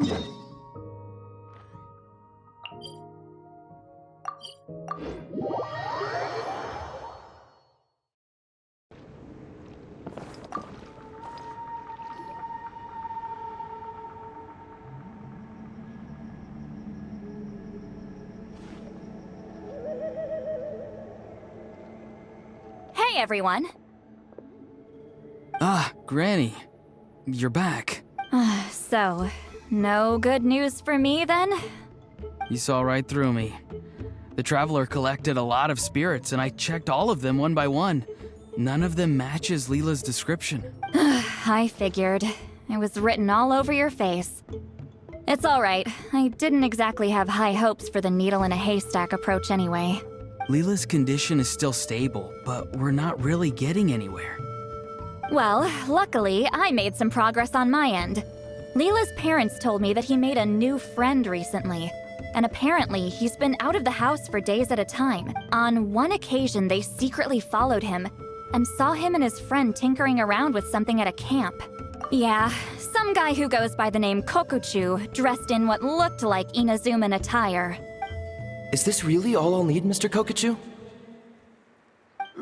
Hey, everyone. Ah, Granny. You're back. So, no good news for me, then? You saw right through me. The Traveler collected a lot of spirits, and I checked all of them one by one. None of them matches Leela's description. I figured. It was written all over your face. It's alright. I didn't exactly have high hopes for the needle in a haystack approach anyway. Leela's condition is still stable, but we're not really getting anywhere. Well, luckily, I made some progress on my end. Leela's parents told me that he made a new friend recently, and apparently he's been out of the house for days at a time. On one occasion, they secretly followed him and saw him and his friend tinkering around with something at a camp. Yeah, some guy who goes by the name Kokuchu, dressed in what looked like Inazuman attire. Is this really all I'll need, Mr. Kokuchu?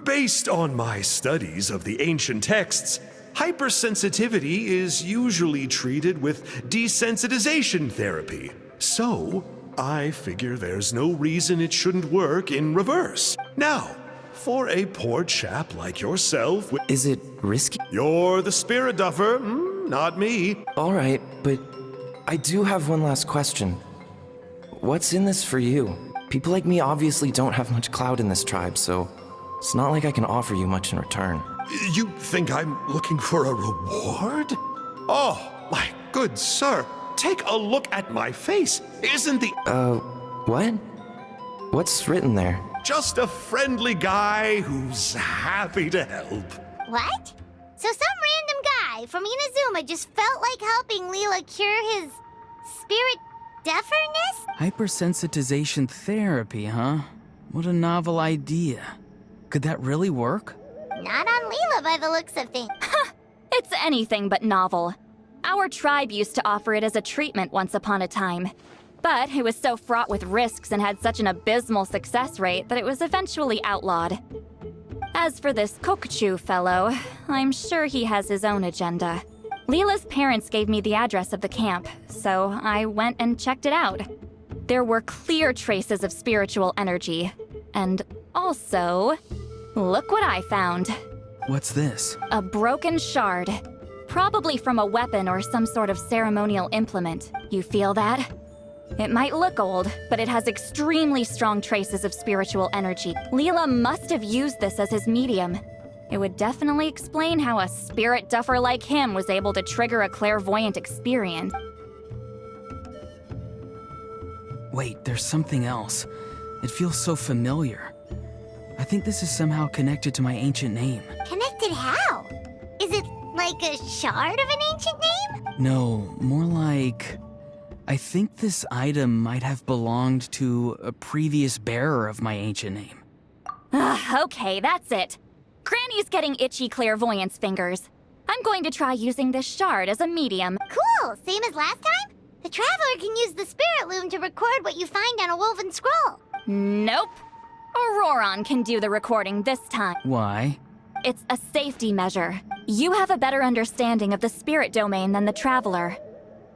Based on my studies of the ancient texts, hypersensitivity is usually treated with desensitization therapy. So, I figure there's no reason it shouldn't work in reverse. Now, for a poor chap like yourself... Is it risky? You're the spirit duffer, not me. All right, but I do have one last question. What's in this for you? People like me obviously don't have much clout in this tribe, so it's not like I can offer you much in return. You think I'm looking for a reward? Oh, my good sir, take a look at my face. Isn't the... What? What's written there? Just a friendly guy who's happy to help. What? So some random guy from Inazuma just felt like helping Leela cure his spirit deaferness? Hypersensitization therapy, huh? What a novel idea. Could that really work? Not on Leela by the looks of things. It's anything but novel. Our tribe used to offer it as a treatment once upon a time. But it was so fraught with risks and had such an abysmal success rate that it was eventually outlawed. As for this Kokuchu fellow, I'm sure he has his own agenda. Leela's parents gave me the address of the camp, so I went and checked it out. There were clear traces of spiritual energy. And also, look what I found. What's this? A broken shard. Probably from a weapon or some sort of ceremonial implement. You feel that? It might look old, but it has extremely strong traces of spiritual energy. Leela must have used this as his medium. It would definitely explain how a spirit duffer like him was able to trigger a clairvoyant experience. Wait, there's something else. It feels so familiar. I think this is somehow connected to my ancient name. Connected how? Is it like a shard of an ancient name? No, more like... I think this item might have belonged to a previous bearer of my ancient name. Okay, that's it. Granny's getting itchy clairvoyance fingers. I'm going to try using this shard as a medium. Cool, same as last time? The Traveler can use the spirit loom to record what you find on a woven scroll. Nope. Auroron can do the recording this time. Why? It's a safety measure. You have a better understanding of the spirit domain than the Traveler.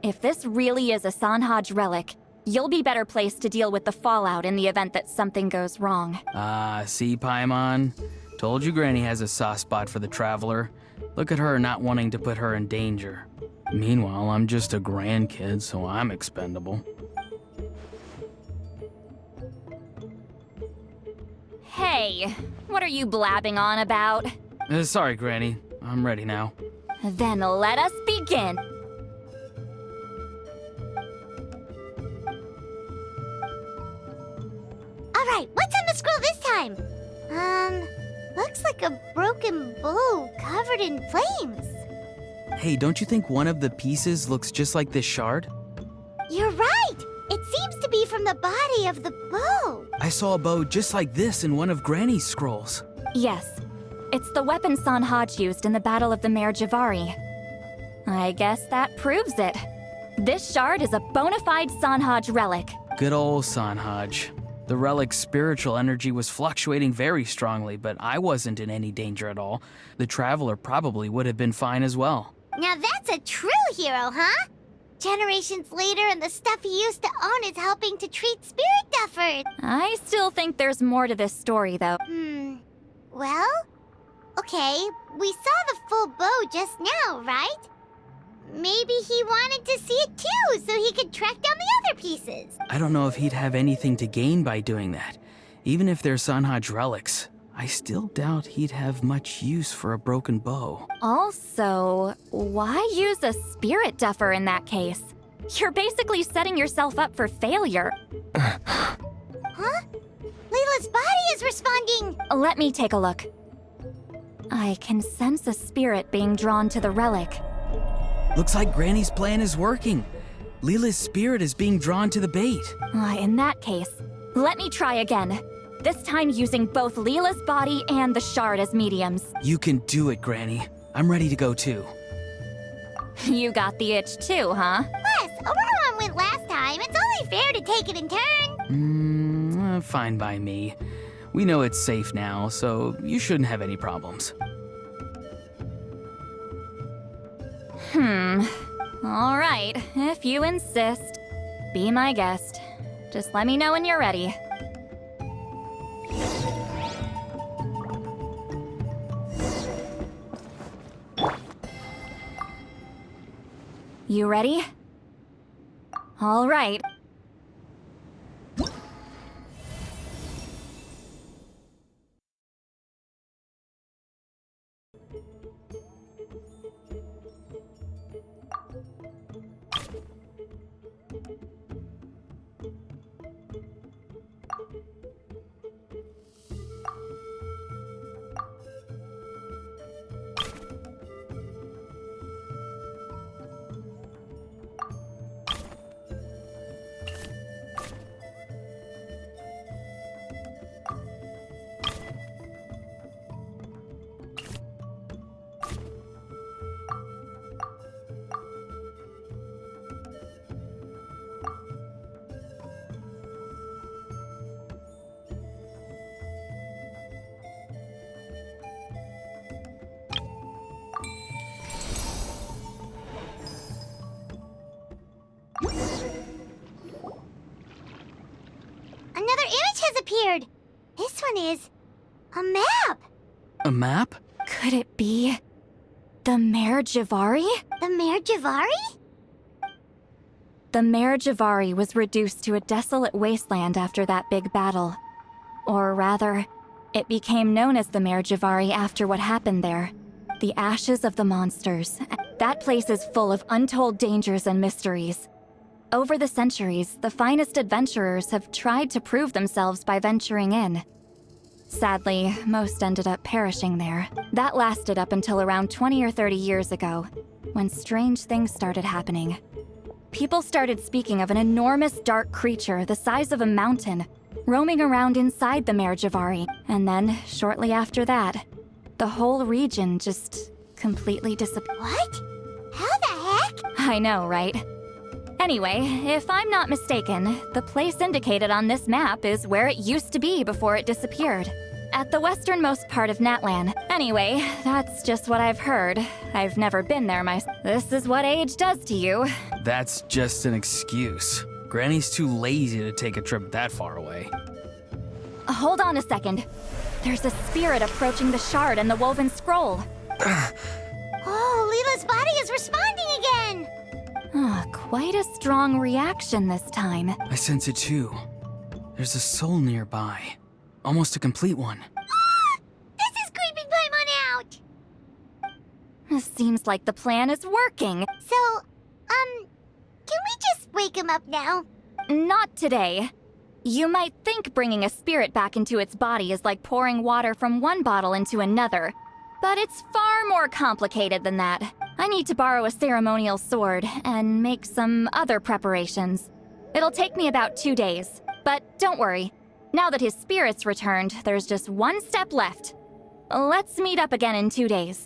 If this really is a Sanhaj relic, you'll be better placed to deal with the fallout in the event that something goes wrong. See, Paimon? Told you Granny has a soft spot for the Traveler. Look at her not wanting to put her in danger. Meanwhile, I'm just a grandkid, so I'm expendable. Hey, what are you blabbing on about? Sorry, Granny. I'm ready now. Then let us begin. Alright, what's on the scroll this time? Looks like a broken bow covered in flames. Hey, don't you think one of the pieces looks just like this shard? You're right! It seems to be from the body of the bow. I saw a bow just like this in one of Granny's scrolls. Yes, it's the weapon Sanhaj used in the Battle of the Mare Javari. I guess that proves it. This shard is a bona fide Sanhaj relic. Good old Sanhaj. The relic's spiritual energy was fluctuating very strongly, but I wasn't in any danger at all. The Traveler probably would have been fine as well. Now that's a true hero, huh? Generations later and the stuff he used to own is helping to treat spirit duffers. I still think there's more to this story, though. Well, okay, we saw the full bow just now, right? Maybe he wanted to see it too, so he could track down the other pieces. I don't know if he'd have anything to gain by doing that. Even if they're Sanhaj relics, I still doubt he'd have much use for a broken bow. Also, why use a spirit duffer in that case? You're basically setting yourself up for failure. Huh? Layla's body is responding! Let me take a look. I can sense a spirit being drawn to the relic. Looks like Granny's plan is working. Leela's spirit is being drawn to the bait. In that case, let me try again. This time using both Leela's body and the shard as mediums. You can do it, Granny. I'm ready to go too. You got the itch too, huh? Plus, Auroron went last time. It's only fair to take it in turn. Fine by me. We know it's safe now, so you shouldn't have any problems. All right, if you insist. Be my guest. Just let me know when you're ready. You ready? All right. Another image has appeared. This one is a map. A map? Could it be the Mare Javari? The Mare Javari? The Mare Javari was reduced to a desolate wasteland after that big battle. Or rather, it became known as the Mare Javari after what happened there. The ashes of the monsters. That place is full of untold dangers and mysteries. Over the centuries, the finest adventurers have tried to prove themselves by venturing in. Sadly, most ended up perishing there. That lasted up until around 20 or 30 years ago, when strange things started happening. People started speaking of an enormous dark creature the size of a mountain, roaming around inside the Mare Javari. And then, shortly after that, the whole region just completely disappeared. What? How the heck? I know, right? Anyway, if I'm not mistaken, the place indicated on this map is where it used to be before it disappeared. At the westernmost part of Natlan. Anyway, that's just what I've heard. I've never been there myself. This is what age does to you. That's just an excuse. Granny's too lazy to take a trip that far away. Hold on a second. There's a spirit approaching the shard and the woven scroll. Oh, Leela's body is responding again! Quite a strong reaction this time. I sense it too. There's a soul nearby. Almost a complete one. This is creeping Paimon out! Seems like the plan is working. So, can we just wake him up now? Not today. You might think bringing a spirit back into its body is like pouring water from one bottle into another, but it's far more complicated than that. I need to borrow a ceremonial sword and make some other preparations. It'll take me about 2 days, but don't worry. Now that his spirit's returned, there's just one step left. Let's meet up again in 2 days.